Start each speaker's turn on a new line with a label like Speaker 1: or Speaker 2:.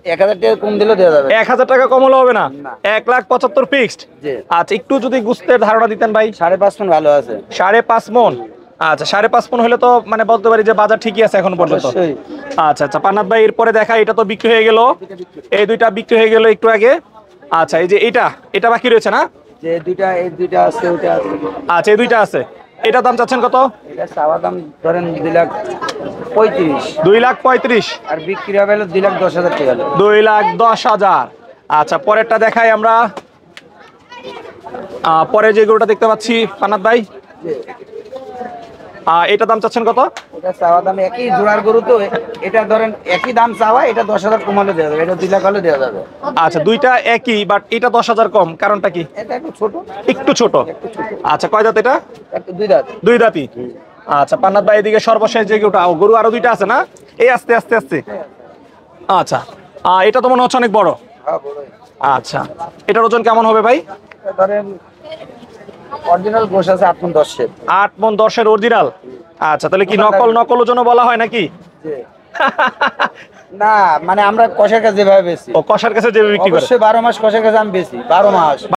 Speaker 1: 1000 টাকা কম দিলেও দেওয়া যাবে।
Speaker 2: 1000 টাকা কম হলে হবে না?
Speaker 1: না।
Speaker 2: 1,75,000 ফিক্সড।
Speaker 1: জি।
Speaker 2: আচ্ছা, একটু যদি গুস্তের ধারণা দিতেন ভাই।
Speaker 1: 5.5 মণ ভালো আছে।
Speaker 2: 5.5 মণ। আচ্ছা, 5.5 মণ হলে তো মানে বলতে পারি যে বাজার ঠিকই আছে এখন পর্যন্ত।
Speaker 1: অবশ্যই।
Speaker 2: আচ্ছা আচ্ছা, পান্নাত ভাই এরপরে দেখা, এটা তো বিক্রি হয়ে গেল, এই দুইটা বিক্রি হয়ে গেল একটু আগে। আচ্ছা, এই যে এটা বাকি রয়েছে না?
Speaker 1: যে এই দুইটা আছে, ওইটা আছে।
Speaker 2: আচ্ছা, এই দুইটা আছে। এটা দাম চাচ্ছেন কত?
Speaker 1: এটা চাওয়া দাম ধরেন 2,35,000।
Speaker 2: 2,35,000।
Speaker 1: আর বিক্রি হবে হলো 2,10,000 টাকা।
Speaker 2: 2,10,000। আচ্ছা, পরেরটা দেখাই আমরা। পরে যে গরুটা দেখতে পাচ্ছি পান্নাত ভাই, এটা দাম চাচ্ছেন কত?
Speaker 1: এটা চাওয়া দাম একই জোড়ার গরু তো, এটা ধরেন একই দাম চাওয়া, এটা 10,000 কমালে দেওয়া যাবে, এটা 2 লাখ হলে দেওয়া যাবে।
Speaker 2: আচ্ছা, দুইটা একই, বাট এটা 10,000 কম, কারণটা কি?
Speaker 1: এটা একটু ছোট।
Speaker 2: একটু ছোট। আচ্ছা, কয় দাঁত এটা?
Speaker 1: একটু 2 দাঁত।
Speaker 2: 2 দাঁতই। আচ্ছা, পান্নাত ভাই এদিকে সর্বশেষ যে গরুটা, গরু আরো দুইটা আছে না? এই আস্তে আস্তে আস্তে। আচ্ছা, এটা তো মনে হচ্ছে অনেক বড়।
Speaker 1: হ্যাঁ বড়ই।
Speaker 2: আচ্ছা, এটার ওজন কেমন হবে ভাই?
Speaker 1: এটা ধরেন অরিজিনাল গোশ আছে 8 মণ 10 এর।
Speaker 2: 8 মণ 10 অরিজিনাল। আচ্ছা, তাহলে কি নকল ওজনও বলা হয় নাকি?
Speaker 1: জি। না মানে আমরা কষার কাছে যেভাবে বেশি,
Speaker 2: ও কষার কাছে যে বিক্রি করে।
Speaker 1: অবশ্যই 12 মাস কষার কাছে আমি বেশি, 12 মাস।